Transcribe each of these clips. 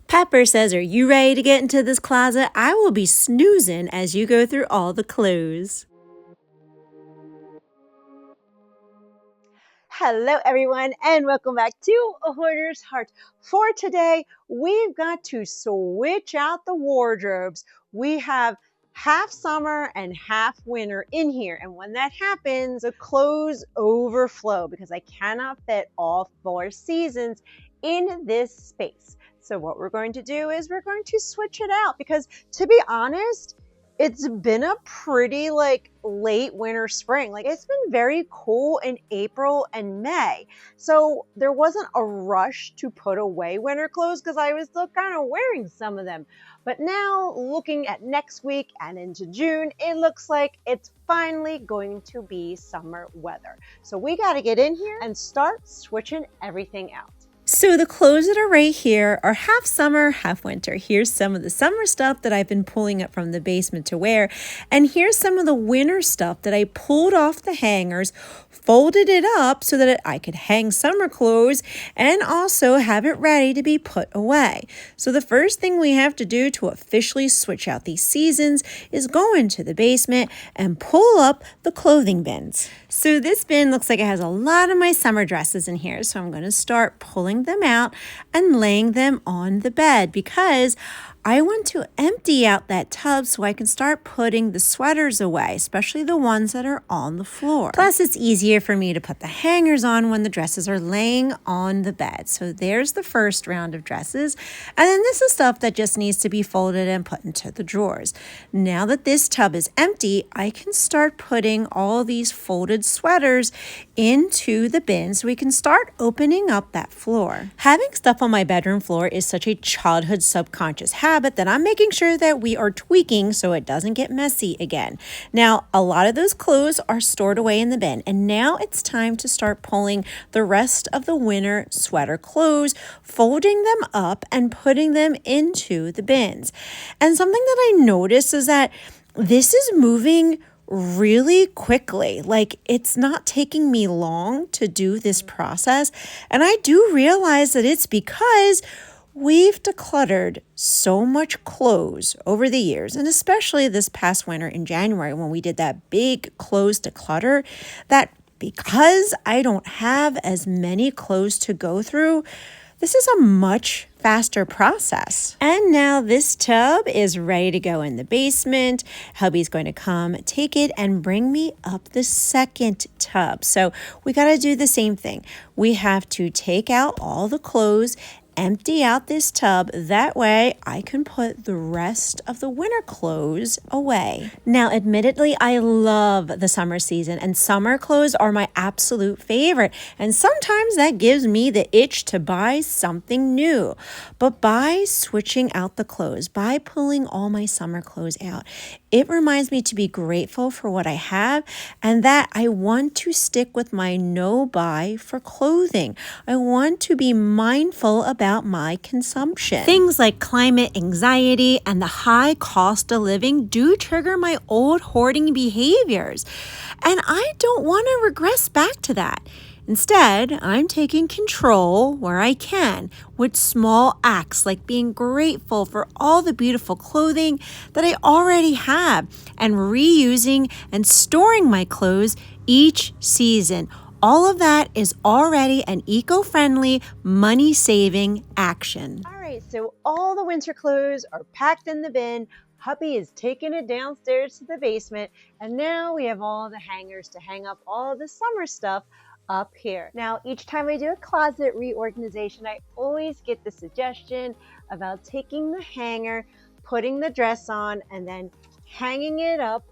Pepper says, are you ready to get into this closet? I will be snoozing as you go through all the clothes. Hello everyone and welcome back to A Hoarder's Heart. For today, we've got to switch out the wardrobes. We have half summer and half winter in here, and when that happens, the clothes overflow because I cannot fit all 4 seasons in this space. So what we're going to do is we're going to switch it out because, to be honest, it's been a pretty late winter spring. It's been very cool in April and May. So there wasn't a rush to put away winter clothes because I was still kind of wearing some of them. But now looking at next week and into June, it looks like it's finally going to be summer weather. So we got to get in here and start switching everything out. So the clothes that are right here are half summer, half winter. Here's some of the summer stuff that I've been pulling up from the basement to wear. And here's some of the winter stuff that I pulled off the hangers, folded it up so that I could hang summer clothes and also have it ready to be put away. So the first thing we have to do to officially switch out these seasons is go into the basement and pull up the clothing bins. So this bin looks like it has a lot of my summer dresses in here. So I'm going to start pulling them out and laying them on the bed because I want to empty out that tub so I can start putting the sweaters away, especially the ones that are on the floor. Plus, it's easier for me to put the hangers on when the dresses are laying on the bed. So there's the first round of dresses. And then this is stuff that just needs to be folded and put into the drawers. Now that this tub is empty, I can start putting all these folded sweaters into the bin so we can start opening up that floor. Having stuff on my bedroom floor is such a childhood subconscious habit that I'm making sure that we are tweaking so it doesn't get messy again. Now, a lot of those clothes are stored away in the bin, and now it's time to start pulling the rest of the winter sweater clothes, folding them up and putting them into the bins. And something that I noticed is that this is moving really quickly. It's not taking me long to do this process. And I do realize that it's because we've decluttered so much clothes over the years, and especially this past winter in January when we did that big clothes declutter, that because I don't have as many clothes to go through, this is a much faster process. And now this tub is ready to go in the basement. Hubby's going to come take it and bring me up the second tub. So we got to do the same thing. We have to take out all the clothes, empty out this tub. That way I can put the rest of the winter clothes away. Now, admittedly, I love the summer season and summer clothes are my absolute favorite. And sometimes that gives me the itch to buy something new. But by switching out the clothes, by pulling all my summer clothes out, it reminds me to be grateful for what I have and that I want to stick with my no buy for clothing. I want to be mindful about my consumption. Things like climate anxiety and the high cost of living do trigger my old hoarding behaviors. And I don't want to regress back to that. Instead, I'm taking control where I can with small acts like being grateful for all the beautiful clothing that I already have and reusing and storing my clothes each season. All of that is already an eco-friendly, money-saving action. All right, so all the winter clothes are packed in the bin. Hubby is taking it downstairs to the basement, and now we have all the hangers to hang up all the summer stuff up here. Now, each time I do a closet reorganization, I always get the suggestion about taking the hanger, putting the dress on, and then hanging it up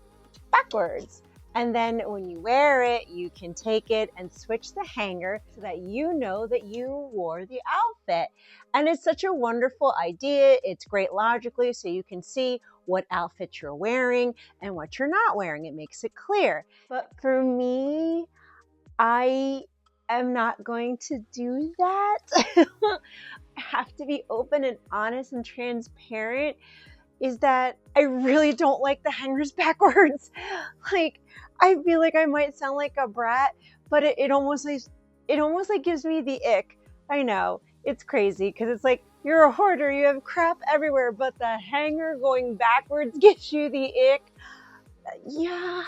backwards. And then when you wear it, you can take it and switch the hanger so that you know that you wore the outfit. And it's such a wonderful idea. It's great logically, so you can see what outfit you're wearing and what you're not wearing. It makes it clear. But for me, I am not going to do that. I have to be open and honest and transparent, is that I really don't like the hangers backwards. I feel like I might sound like a brat, but it almost gives me the ick. I know, it's crazy because it's like You're a hoarder, you have crap everywhere, but the hanger going backwards gives you the ick. Yeah.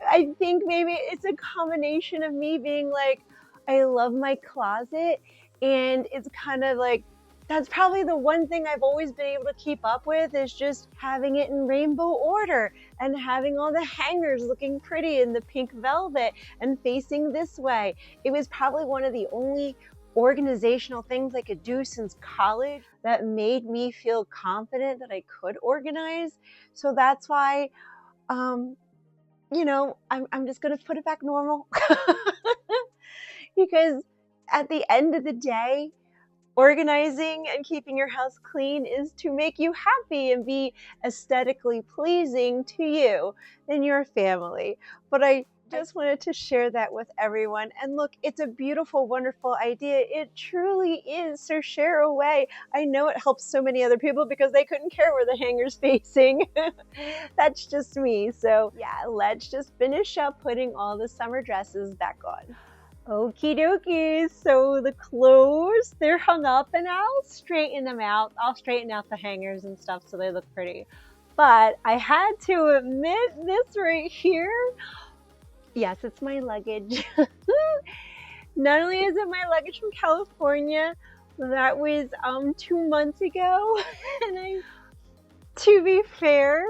I think maybe it's a combination of me being like, I love my closet, and it's kind of like, that's probably the one thing I've always been able to keep up with, is just having it in rainbow order and having all the hangers looking pretty in the pink velvet and facing this way. It was probably one of the only organizational things I could do since college that made me feel confident that I could organize. So that's why, you know, I'm just going to put it back normal. Because at the end of the day, organizing and keeping your house clean is to make you happy and be aesthetically pleasing to you and your family. But I just wanted to share that with everyone. And look, it's a beautiful, wonderful idea. It truly is. So share away. I know it helps so many other people because they couldn't care where the hanger's facing. That's just me. So yeah, let's just finish up putting all the summer dresses back on. Okie dokie, so the clothes, they're hung up, and I'll straighten them out. I'll straighten out the hangers and stuff so they look pretty. But I had to admit this right here. Yes, it's my luggage. Not only is it my luggage from California, that was 2 months ago. And to be fair,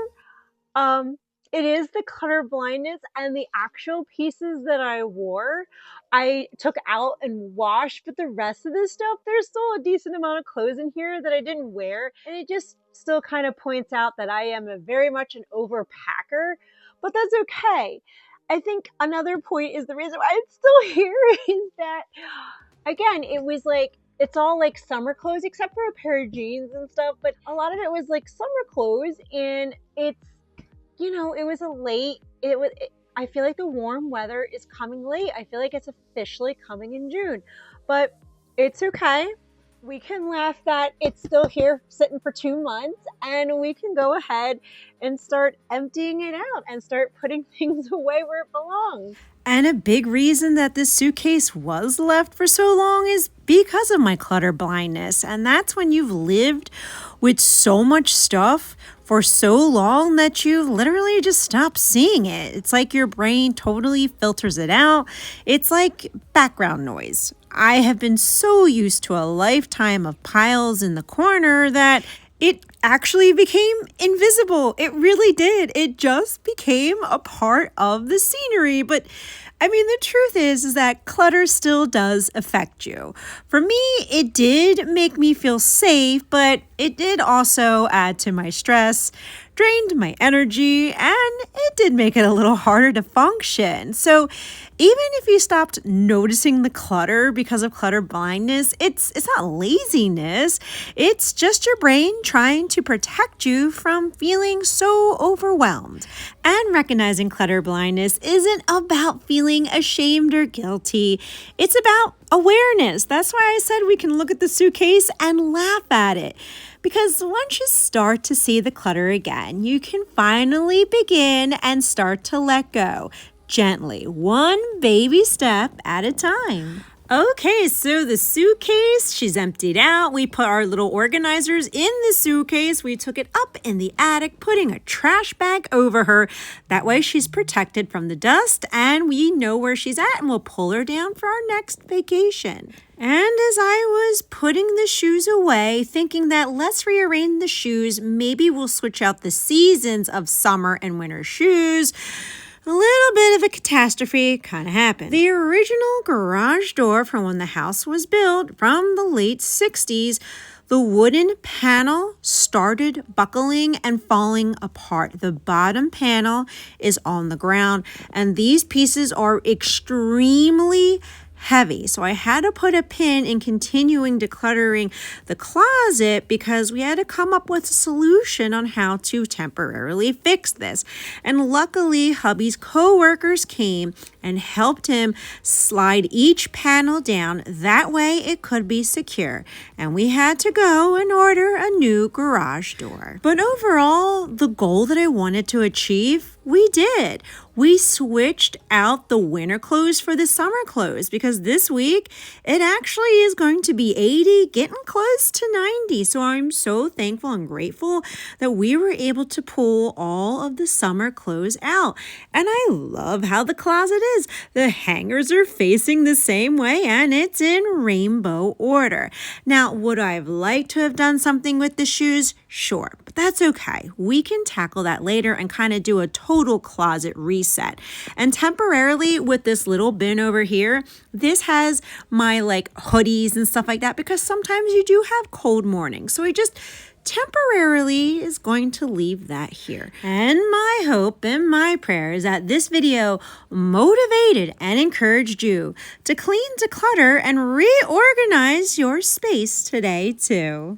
it is the clutter blindness, and the actual pieces that I wore, I took out and washed, but the rest of this stuff, there's still a decent amount of clothes in here that I didn't wear, and it just still kind of points out that I am very much an overpacker, but that's okay. I think another point is the reason why it's still here is that, again, it was like, it's all like summer clothes except for a pair of jeans and stuff, but a lot of it was like summer clothes, and it's, you know, it was I feel like the warm weather is coming late. I feel like it's officially coming in June, but it's okay. We can laugh that it's still here sitting for 2 months, and we can go ahead and start emptying it out and start putting things away where it belongs. And a big reason that this suitcase was left for so long is because of my clutter blindness. And that's when you've lived with so much stuff for so long that you literally just stop seeing it. It's like your brain totally filters it out. It's like background noise. I have been so used to a lifetime of piles in the corner that it actually became invisible. It really did. It just became a part of the scenery. But I mean, the truth is that clutter still does affect you. For me, it did make me feel safe, but it did also add to my stress, drained my energy, and it did make it a little harder to function. So even if you stopped noticing the clutter because of clutter blindness, it's not laziness. It's just your brain trying to protect you from feeling so overwhelmed. And recognizing clutter blindness isn't about feeling ashamed or guilty. It's about awareness. That's why I said we can look at the suitcase and laugh at it. Because once you start to see the clutter again, you can finally begin and start to let go. Gently, one baby step at a time. Okay, so the suitcase, she's emptied out. We put our little organizers in the suitcase. We took it up in the attic, putting a trash bag over her. That way she's protected from the dust and we know where she's at, and we'll pull her down for our next vacation. And as I was putting the shoes away, thinking that let's rearrange the shoes, maybe we'll switch out the seasons of summer and winter shoes, a little bit of a catastrophe kind of happened. The original garage door from when the house was built from the late 60s, the wooden panel started buckling and falling apart. The bottom panel is on the ground, and these pieces are extremely heavy. So I had to put a pin in continuing decluttering the closet because we had to come up with a solution on how to temporarily fix this. And luckily, hubby's co-workers came and helped him slide each panel down. That way it could be secure. And we had to go and order a new garage door. But overall, the goal that I wanted to achieve We did. We switched out the winter clothes for the summer clothes because this week it actually is going to be 80, getting close to 90. So I'm so thankful and grateful that we were able to pull all of the summer clothes out. And I love how the closet is. The hangers are facing the same way and it's in rainbow order. Now, would I have liked to have done something with the shoes? Sure, but that's okay. We can tackle that later and kind of do a total closet reset. And temporarily with this little bin over here, this has my like hoodies and stuff like that because sometimes you do have cold mornings. So I just temporarily is going to leave that here. And my hope and my prayer is that this video motivated and encouraged you to clean, declutter, and reorganize your space today too.